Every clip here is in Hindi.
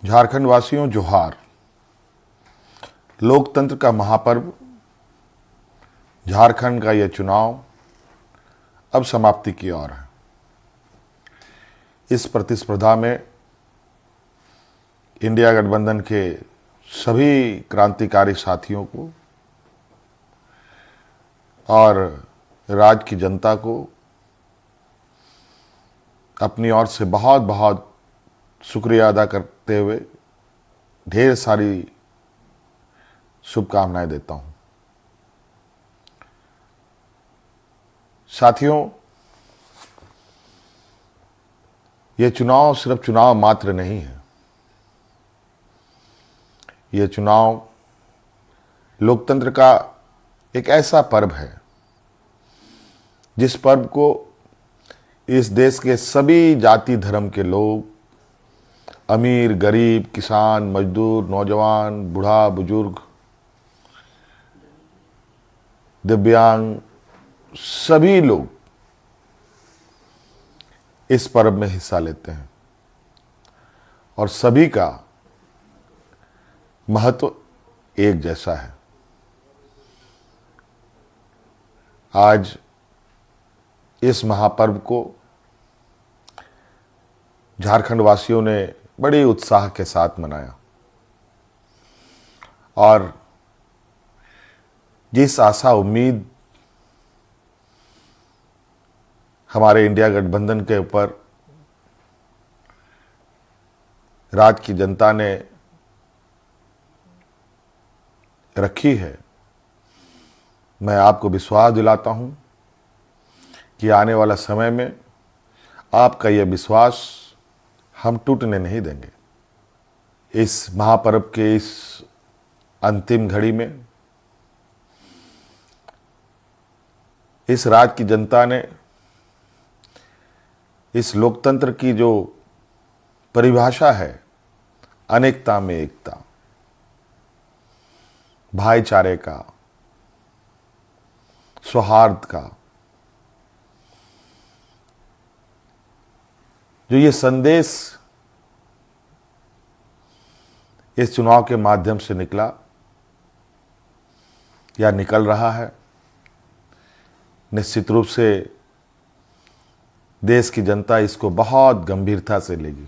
झारखंड वासियों जोहार। लोकतंत्र का महापर्व झारखंड का यह चुनाव अब समाप्ति की ओर है। इस प्रतिस्पर्धा में इंडिया गठबंधन के सभी क्रांतिकारी साथियों को और राज्य की जनता को अपनी ओर से बहुत बहुत शुक्रिया अदा करते हुए ढेर सारी शुभकामनाएं देता हूं। साथियों, यह चुनाव सिर्फ चुनाव मात्र नहीं है। यह चुनाव लोकतंत्र का एक ऐसा पर्व है जिस पर्व को इस देश के सभी जाति धर्म के लोग, अमीर गरीब, किसान मजदूर, नौजवान, बूढ़ा बुजुर्ग, दिव्यांग, सभी लोग इस पर्व में हिस्सा लेते हैं और सभी का महत्व एक जैसा है। आज इस महापर्व को झारखंड वासियों ने बड़े उत्साह के साथ मनाया और जिस आशा उम्मीद हमारे इंडिया गठबंधन के ऊपर राज्य की जनता ने रखी है, मैं आपको विश्वास दिलाता हूं कि आने वाला समय में आपका यह विश्वास हम टूटने नहीं देंगे। इस महापर्व के इस अंतिम घड़ी में इस राज्य की जनता ने इस लोकतंत्र की जो परिभाषा है, अनेकता में एकता, भाईचारे का, सौहार्द का, जो ये संदेश इस चुनाव के माध्यम से निकला या निकल रहा है, निश्चित रूप से देश की जनता इसको बहुत गंभीरता से लेगी।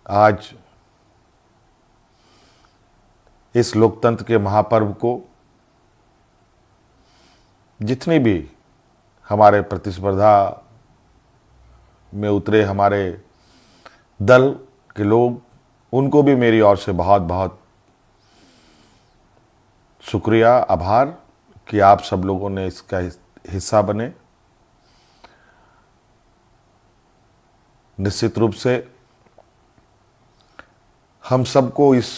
आज इस लोकतंत्र के महापर्व को जितनी भी हमारे प्रतिस्पर्धा में उतरे हमारे दल के लोग, उनको भी मेरी ओर से बहुत बहुत शुक्रिया, आभार कि आप सब लोगों ने इसका हिस्सा बने। निश्चित रूप से हम सबको इस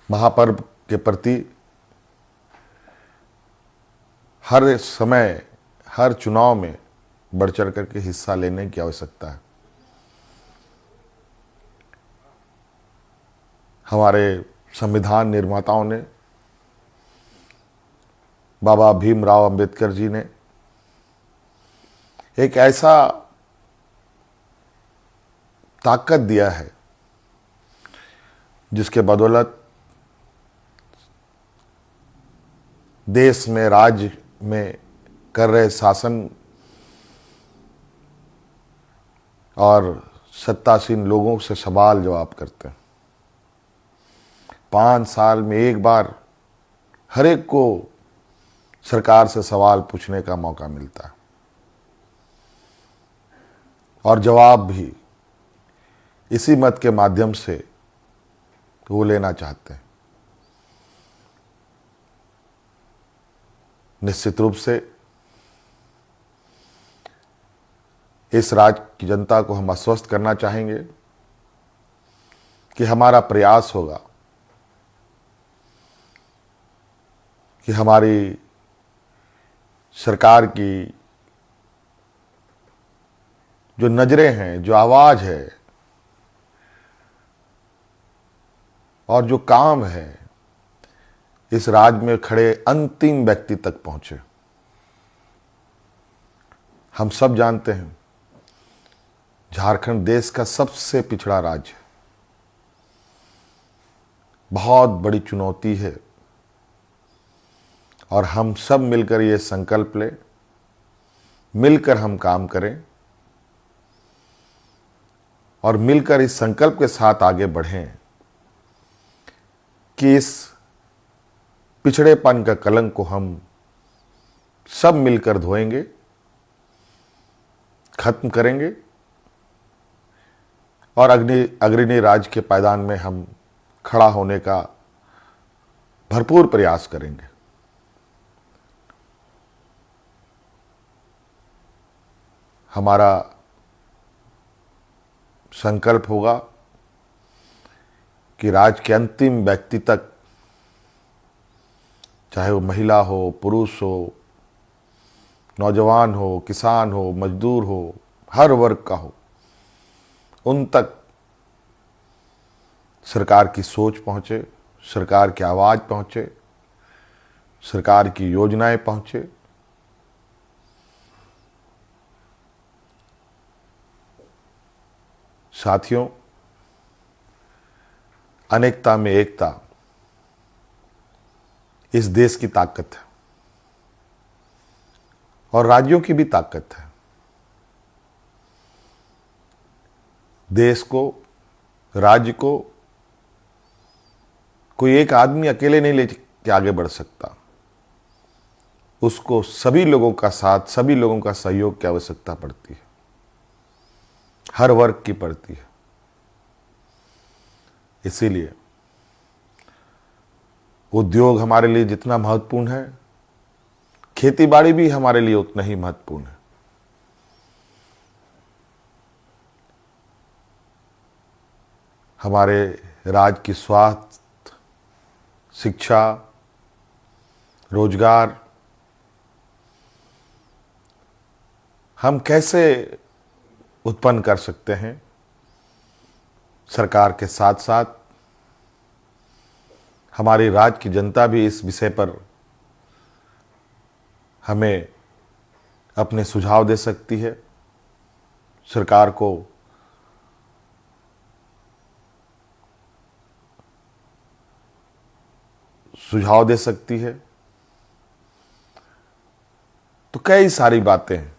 महापर्व के प्रति हर समय, हर चुनाव में बढ़ चढ़ करके हिस्सा लेने की आवश्यकता है। हमारे संविधान निर्माताओं ने, बाबा भीमराव अंबेडकर जी ने एक ऐसा ताकत दिया है जिसके बदौलत देश में, राज्य में कर रहे शासन और सत्तासीन लोगों से सवाल जवाब करते हैं। 5 साल में एक बार हर एक को सरकार से सवाल पूछने का मौका मिलता है और जवाब भी इसी मत के माध्यम से वो लेना चाहते हैं। निश्चित रूप से इस राज्य की जनता को हम आश्वस्त करना चाहेंगे कि हमारा प्रयास होगा कि हमारी सरकार की जो नजरें हैं, जो आवाज है और जो काम है, इस राज्य में खड़े अंतिम व्यक्ति तक पहुंचे। हम सब जानते हैं झारखंड देश का सबसे पिछड़ा राज्य है। बहुत बड़ी चुनौती है और हम सब मिलकर ये संकल्प लें, मिलकर हम काम करें और मिलकर इस संकल्प के साथ आगे बढ़ें कि इस पिछड़ेपन का कलंक को हम सब मिलकर धोएंगे, खत्म करेंगे और अग्रणी राज्य के पायदान में हम खड़ा होने का भरपूर प्रयास करेंगे। हमारा संकल्प होगा कि राज्य के अंतिम व्यक्ति तक, चाहे वो महिला हो, पुरुष हो, नौजवान हो, किसान हो, मजदूर हो, हर वर्ग का हो, उन तक सरकार की सोच पहुंचे, सरकार की आवाज़ पहुंचे, सरकार की योजनाएं पहुंचे। साथियों, अनेकता में एकता इस देश की ताकत है और राज्यों की भी ताकत है। देश को, राज्य को कोई एक आदमी अकेले नहीं लेके आगे बढ़ सकता। उसको सभी लोगों का साथ, सभी लोगों का सहयोग की आवश्यकता पड़ती है, हर वर्ग की पड़ती है। इसीलिए उद्योग हमारे लिए जितना महत्वपूर्ण है, खेतीबाड़ी भी हमारे लिए उतना ही महत्वपूर्ण है। हमारे राज्य की स्वास्थ्य, शिक्षा, रोजगार हम कैसे उत्पन्न कर सकते हैं, सरकार के साथ साथ हमारी राज्य की जनता भी इस विषय पर हमें अपने सुझाव दे सकती है, सरकार को सुझाव दे सकती है। तो कई सारी बातें हैं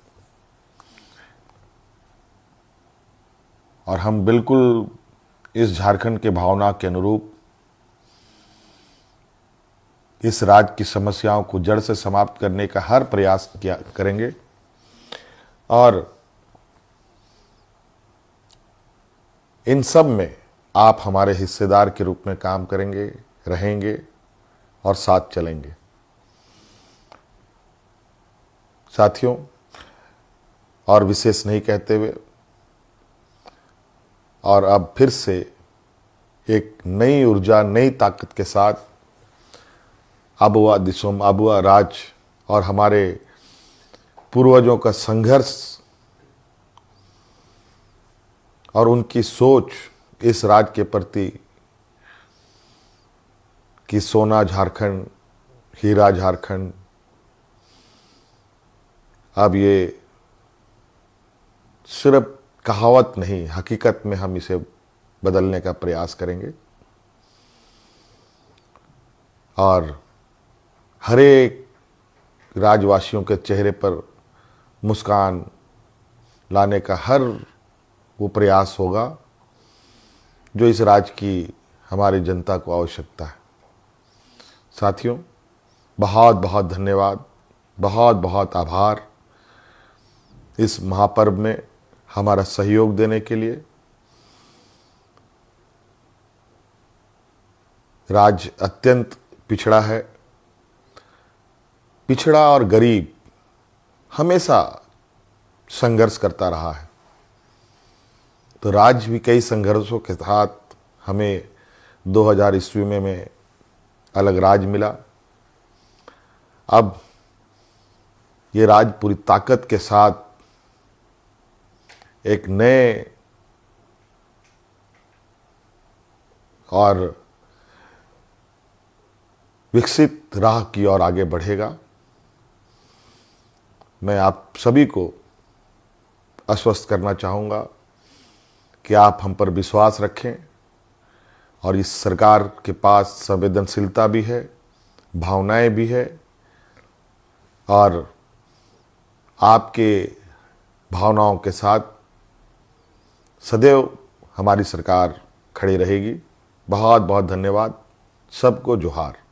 और हम बिल्कुल इस झारखंड के भावना के अनुरूप इस राज्य की समस्याओं को जड़ से समाप्त करने का हर प्रयास करेंगे और इन सब में आप हमारे हिस्सेदार के रूप में काम करेंगे, रहेंगे और साथ चलेंगे। साथियों, और विशेष नहीं कहते हुए और अब फिर से एक नई ऊर्जा, नई ताकत के साथ आबुआ दिसोम, आबुआ राज और हमारे पूर्वजों का संघर्ष और उनकी सोच इस राज्य के प्रति कि सोना झारखंड, हीरा झारखंड, अब ये सिर्फ कहावत नहीं, हकीकत में हम इसे बदलने का प्रयास करेंगे और हर एक राज्यवासियों के चेहरे पर मुस्कान लाने का हर वो प्रयास होगा जो इस राज्य की हमारी जनता को आवश्यकता है। साथियों, बहुत बहुत धन्यवाद, बहुत बहुत आभार इस महापर्व में हमारा सहयोग देने के लिए। राज्य अत्यंत पिछड़ा है, पिछड़ा और गरीब हमेशा संघर्ष करता रहा है। तो राज्य भी कई संघर्षों के साथ हमें 2000 ईस्वी में अलग राज्य मिला। अब ये राज्य पूरी ताकत के साथ एक नए और विकसित राह की ओर आगे बढ़ेगा। मैं आप सभी को आश्वस्त करना चाहूँगा कि आप हम पर विश्वास रखें और इस सरकार के पास संवेदनशीलता भी है, भावनाएं भी है और आपके भावनाओं के साथ सदैव हमारी सरकार खड़ी रहेगी। बहुत बहुत धन्यवाद। सबको जोहार।